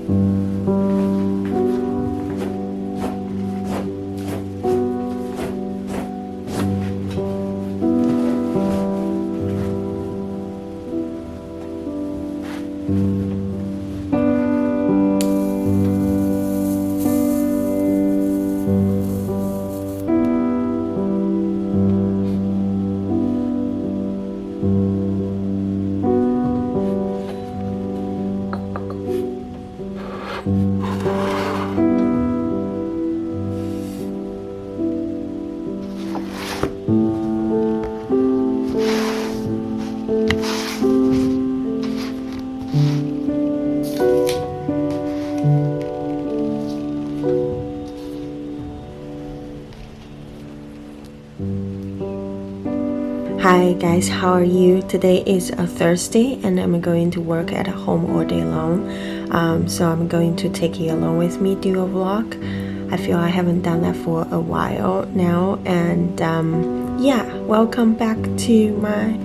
Hi guys, how are you? Today is a Thursday and I'm going to work at home all day long. So I'm going to take you along with me, do a vlog. I feel I haven't done that for a while now, and yeah, welcome back to my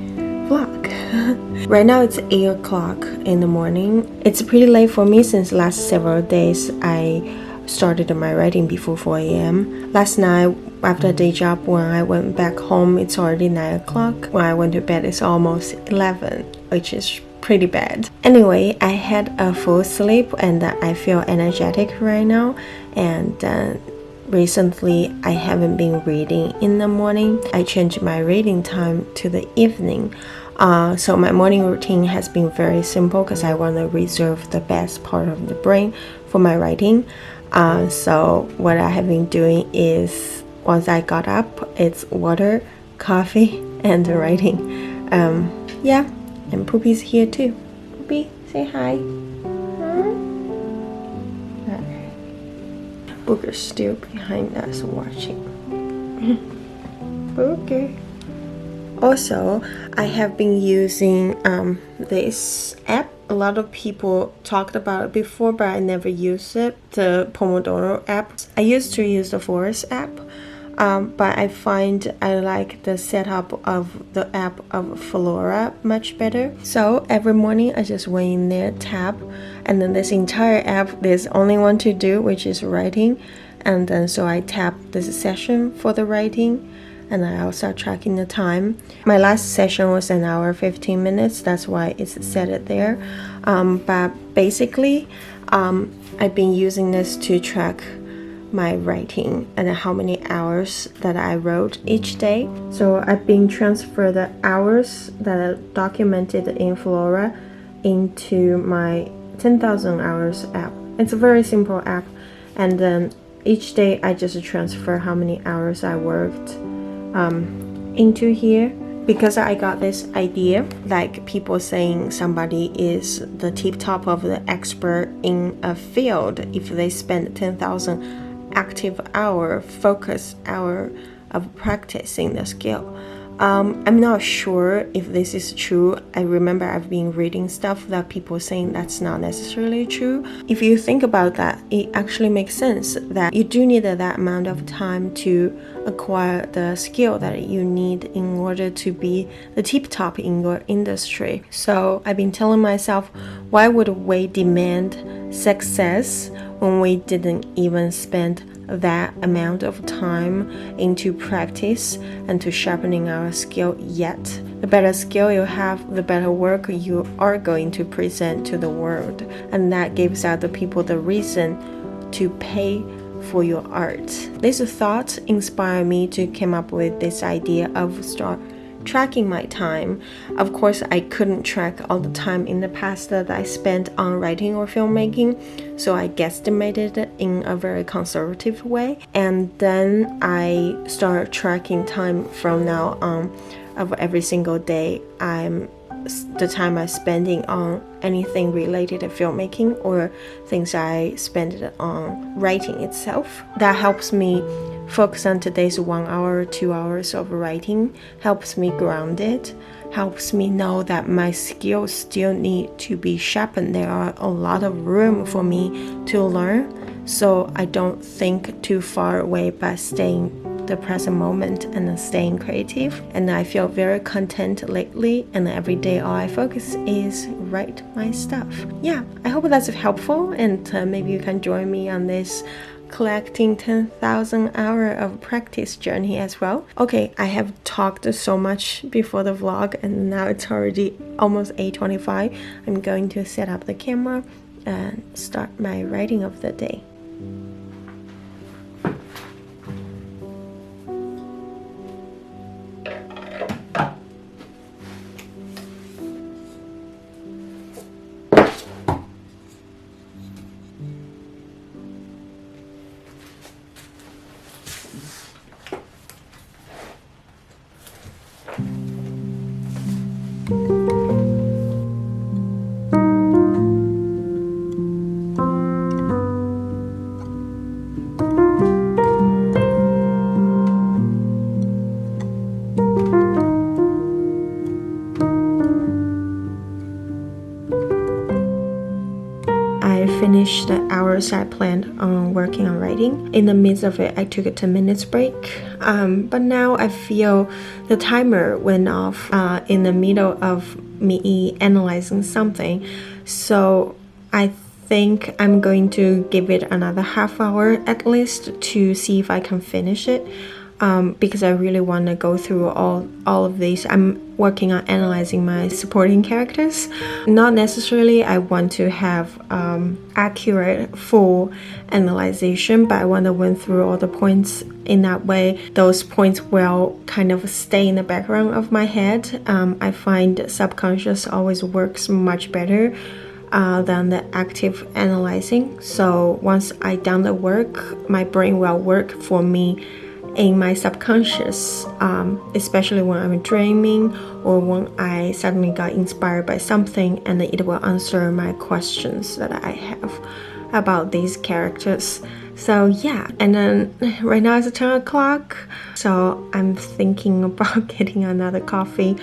vlog. Right now it's 8 o'clock in the morning. It's pretty late for me since last several days I started my writing before 4 a.m. Last night after a day job, when I went back home, it's already 9 o'clock. When I went to bed, it's almost 11, which is pretty bad. Anyway, I had a full sleep and I feel energetic right now. And recently, I haven't been reading in the morning. I changed my reading time to the evening. So my morning routine has been very simple because I want to reserve the best part of the brain for my writing. So what I have been doing is, once I got up, it's water, coffee, and writing. Yeah, and Poopy's here too. Poopy, say hi. Booker's still behind us watching. Booker. Also, I have been using this app. A lot of people talked about it before, but I never used it. The Pomodoro app. I used to use the Flora app, but I find I like the setup of the app of Flora much better. So every morning I just went in there, tab, and then this entire app, there's only one to do, which is writing. And then so I tap this session for the writing, and I'll start tracking the time. My last session was an hour 15 minutes, that's why it's set it there. But basically, I've been using this to track my writing and how many hours that I wrote each day. So I've been transferred the hours that are documented in Flora into my 10,000 hours app. It's a very simple app, and then each day I just transfer how many hours I worked into here, because I got this idea, like people saying somebody is the tip top of the expert in a field if they spend 10,000 active hour, focus hour of practicing the skill. I'm not sure if this is true. I remember I've been reading stuff that people saying that's not necessarily true. If you think about that, it actually makes sense that you do need that amount of time to acquire the skill that you need in order to be the tip top in your industry. So I've been telling myself, why would we demand success when we didn't even spend that amount of time into practice and to sharpening our skill yet? The better skill you have, the better work you are going to present to the world, and that gives out the people the reason to pay for your art. This thought inspired me to come up with this idea of start tracking my time. Of course, I couldn't track all the time in the past that I spent on writing or filmmaking, so I guesstimated it in a very conservative way, and then I started tracking time from now on of every single day. The time I'm spending on anything related to filmmaking or things I spend on writing itself. That helps me focus on today's 1 hour, 2 hours of writing, helps me grounded, helps me know that my skills still need to be sharpened. There are a lot of room for me to learn, so I don't think too far away by staying the present moment and then staying creative. And I feel very content lately, and every day all I focus is write my stuff. Yeah, I hope that's helpful, and maybe you can join me on this collecting 10,000 hour of practice journey as well. Okay, I have talked so much before the vlog, and now it's already almost 8:25. I'm going to set up the camera and start my writing of the day. I finished the hours I planned on working on writing. In the midst of it, I took a 10 minutes break. But now I feel the timer went off in the middle of me analyzing something. So I think I'm going to give it another half hour at least to see if I can finish it. Because I really want to go through all of these. I'm working on analyzing my supporting characters. Not necessarily I want to have accurate, full analyzation, but I want to went through all the points. In that way, those points will kind of stay in the background of my head. I find subconscious always works much better than the active analyzing. So once I done the work, my brain will work for me in my subconscious, especially when I'm dreaming or when I suddenly got inspired by something, and it will answer my questions that I have about these characters. So yeah, and then right now it's 10 o'clock, so I'm thinking about getting another coffee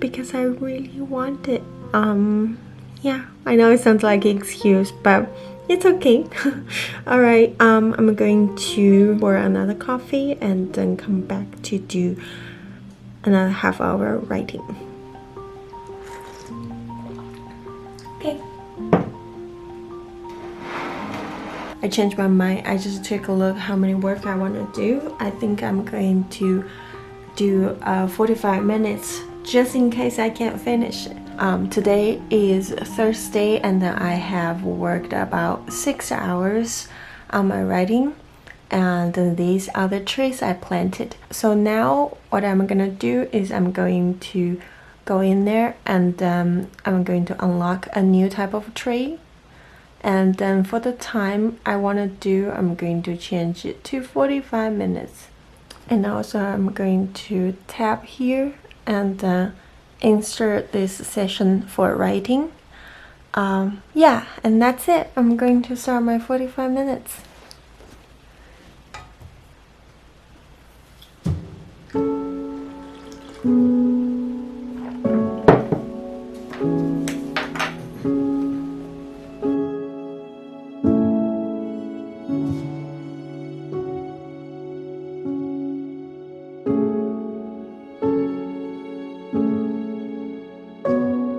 because I really want it. Yeah, I know it sounds like an excuse, but it's okay. Alright, I'm going to pour another coffee and then come back to do another half hour writing. Okay. I changed my mind. I just took a look how many work I want to do. I think I'm going to do 45 minutes just in case I can't finish it. Today is Thursday, and then I have worked about 6 hours on my writing, and these are the trees I planted. So now what I'm gonna do is I'm going to go in there and I'm going to unlock a new type of tree, and then for the time I want to do, I'm going to change it to 45 minutes. And also I'm going to tap here and insert this session for writing. Yeah, and that's it. I'm going to start my 45 minutes.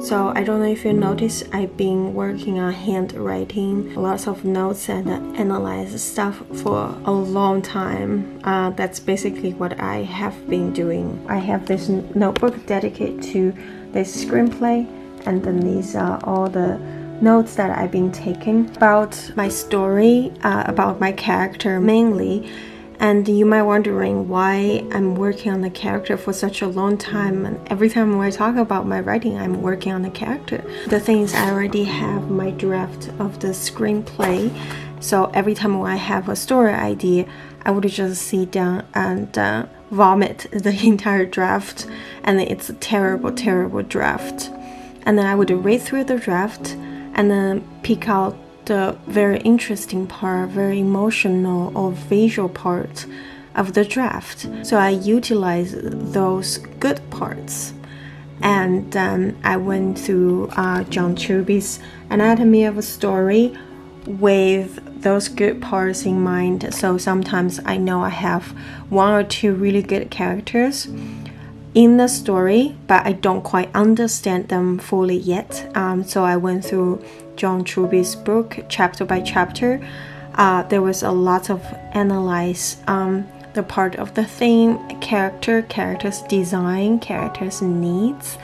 So I don't know if you noticed, I've been working on handwriting, lots of notes and analyze stuff for a long time. That's basically what I have been doing. I have this notebook dedicated to this screenplay, and then these are all the notes that I've been taking about my story, about my character mainly. And you might wondering why I'm working on the character for such a long time, and every time when I talk about my writing, I'm working on the character. The thing is, I already have my draft of the screenplay, so every time when I have a story idea, I would just sit down and vomit the entire draft, and it's a terrible, terrible draft. And then I would read through the draft and then pick out the very interesting part, very emotional or visual part of the draft. So I utilize those good parts. And I went through John Truby's Anatomy of a Story, with those good parts in mind. So sometimes I know I have 1 or 2 really good characters in the story, but I don't quite understand them fully yet. So I went through John Truby's book chapter by chapter. There was a lot of analyze the part of the theme, characters design, characters needs,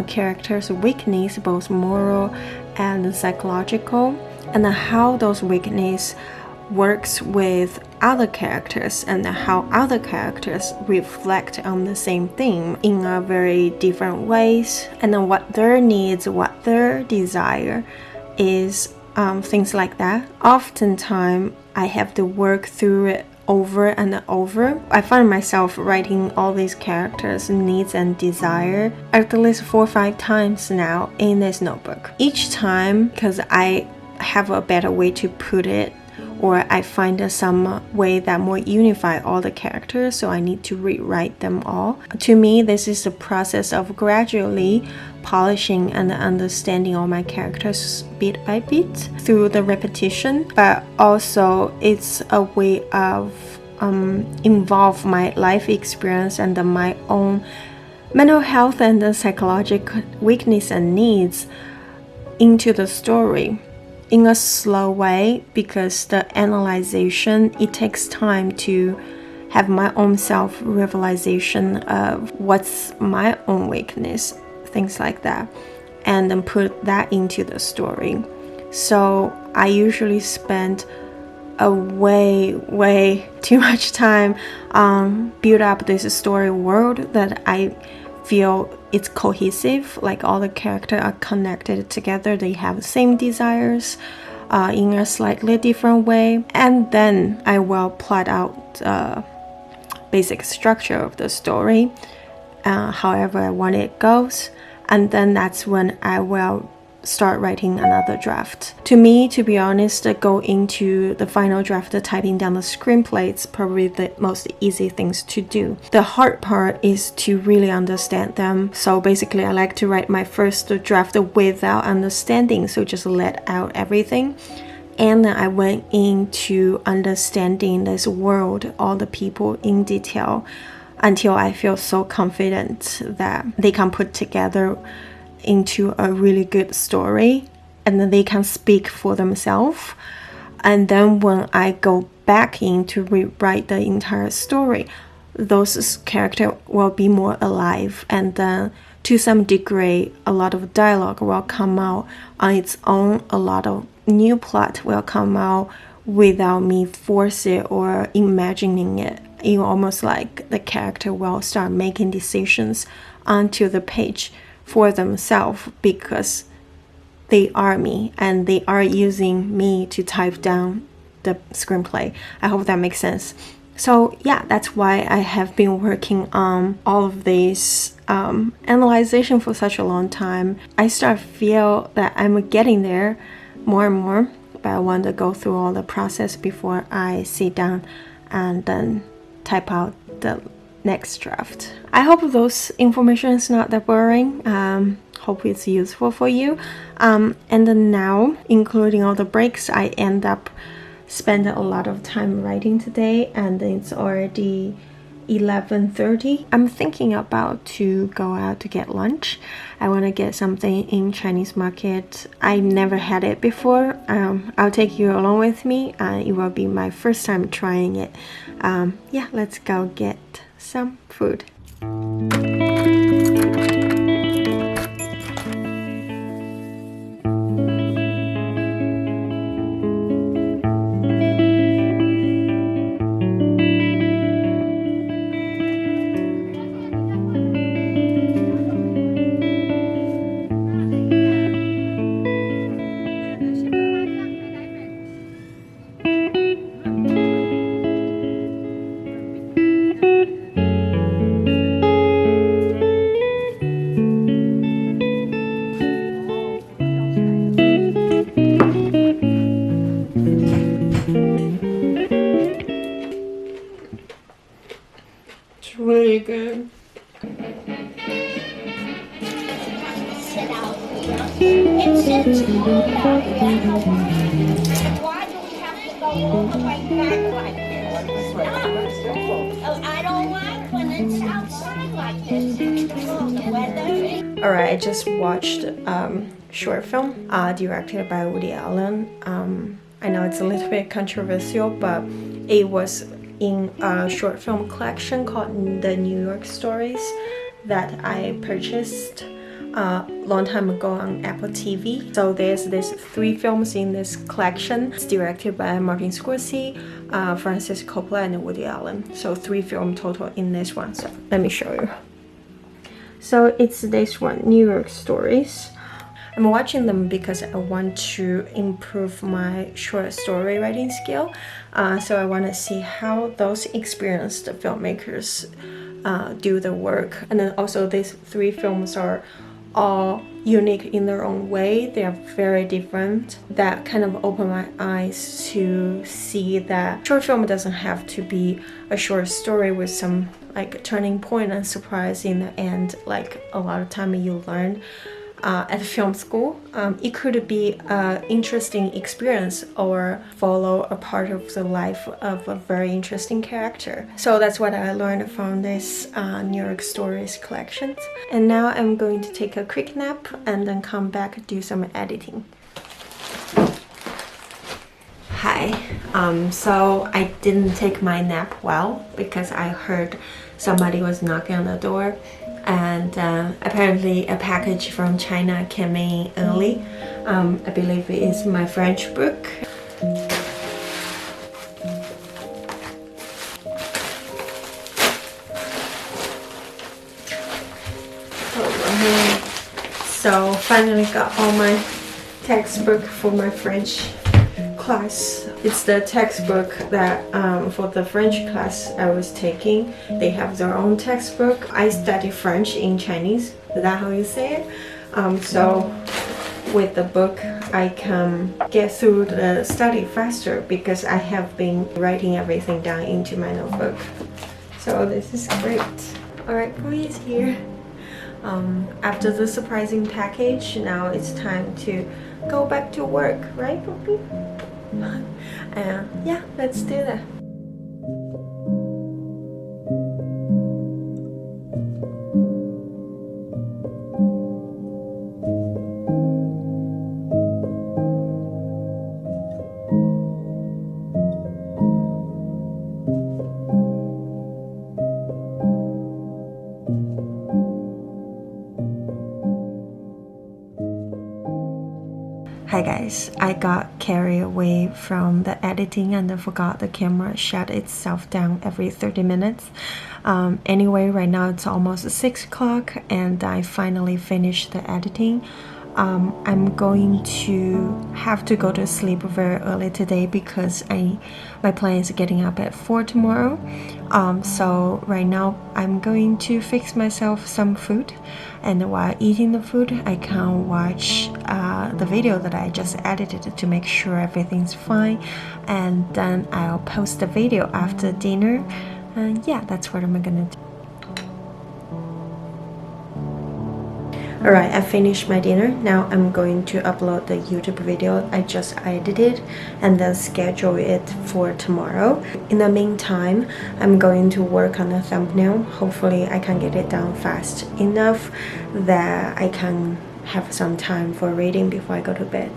characters weakness, both moral and psychological, and how those weaknesses works with other characters and how other characters reflect on the same theme in a very different ways, and then what their needs, what their desire is, things like that. Oftentimes I have to work through it over and over. I find myself writing all these characters' needs and desire at least 4 or 5 times now in this notebook. Each time, because I have a better way to put it, or I find some way that more unify all the characters, so I need to rewrite them all. To me, this is a process of gradually polishing and understanding all my characters bit by bit through the repetition, but also it's a way of involve my life experience and my own mental health and the psychological weakness and needs into the story in a slow way, because the analyzation, it takes time to have my own self-realization of what's my own weakness, things like that, and then put that into the story. So I usually spend a way too much time build up this story world that I feel it's cohesive, like all the characters are connected together, they have the same desires in a slightly different way, and then I will plot out the basic structure of the story, however I want it goes, and then that's when I will start writing another draft. To me, to be honest, go into the final draft, typing down the screenplay, it's probably the most easy things to do. The hard part is to really understand them. So basically, I like to write my first draft without understanding, so just let out everything. And then I went into understanding this world, all the people in detail, until I feel so confident that they can put together into a really good story, and then they can speak for themselves. And then when I go back in to rewrite the entire story, those characters will be more alive, and then to some degree a lot of dialogue will come out on its own, a lot of new plot will come out without me force it or imagining it. It's almost like the character will start making decisions onto the page for themselves, because they are me and they are using me to type down the screenplay. I hope that makes sense. So yeah, that's why I have been working on all of this analyzation for such a long time. I start feel that I'm getting there more and more, but I want to go through all the process before I sit down and then type out the next draft. I hope those information is not that boring. Hope it's useful for you. And then now, including all the breaks, I end up spending a lot of time writing today, and it's already 11:30. I'm thinking about to go out to get lunch. I want to get something in Chinese market. I never had it before. I'll take you along with me. It will be my first time trying it. Yeah, let's go get some food. It's really good. Sit out. It sits like this. I don't like when it's outside like this. The weather. Alright, I just watched short film directed by Woody Allen. I know it's a little bit controversial, but it was in a short film collection called The New York Stories that I purchased a long time ago on Apple TV. So there's 3 films in this collection. It's directed by Martin Scorsese, Francis Coppola, and Woody Allen. So 3 films total in this one. So let me show you. So it's this one, New York Stories. I'm watching them because I want to improve my short story writing skill. So I want to see how those experienced filmmakers do the work. And then also these 3 films are all unique in their own way. They are very different. That kind of opened my eyes to see that short film doesn't have to be a short story with some like turning point and surprise in the end, like a lot of time you learn at film school. It could be an interesting experience or follow a part of the life of a very interesting character. So that's what I learned from this New York Stories collection. And now I'm going to take a quick nap and then come back and do some editing. Hi. So I didn't take my nap well because I heard somebody was knocking on the door. And apparently a package from China came in early. I believe it is my French book. So finally got all my textbook for my French class. It's the textbook that for the French class I was taking. They have their own textbook. I study French in Chinese. Is that how you say it? So with the book I can get through the study faster because I have been writing everything down into my notebook. So this is great. Alright, Puppy is here. After the surprising package, now it's time to go back to work, right, Puppy? Yeah, let's do that. Hi guys, I got carried away from the editing and I forgot the camera shut itself down every 30 minutes. Anyway, right now it's almost 6 o'clock and I finally finished the editing. I'm going to have to go to sleep very early today because my plan is getting up at 4 tomorrow. So right now I'm going to fix myself some food, and while eating the food I can watch the video that I just edited to make sure everything's fine, and then I'll post the video after dinner. And yeah, that's what I'm gonna do. Alright, I finished my dinner. Now I'm going to upload the YouTube video I just edited and then schedule it for tomorrow. In the meantime, I'm going to work on the thumbnail. Hopefully I can get it done fast enough that I can have some time for reading before I go to bed.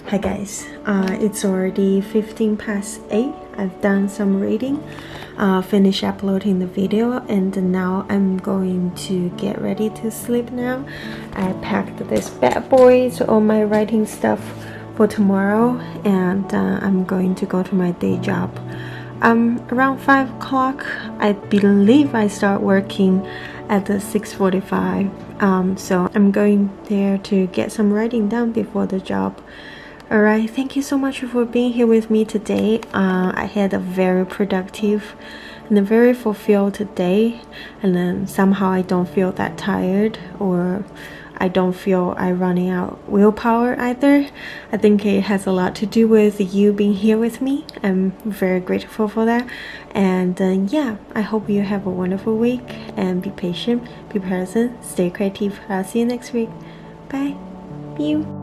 Hi guys, it's already 15 past 8. I've done some reading, finished uploading the video, and now I'm going to get ready to sleep now. I packed this bad boy, so all my writing stuff for tomorrow, and I'm going to go to my day job. Around 5 o'clock, I believe I start working at the 6:45. So I'm going there to get some writing done before the job. Alright, thank you so much for being here with me today. I had a very productive and a very fulfilled day, and then somehow I don't feel that tired, or I don't feel I'm running out willpower either. I think it has a lot to do with you being here with me. I'm very grateful for that. And yeah, I hope you have a wonderful week, and be patient, be present, stay creative. I'll see you next week. Bye. You.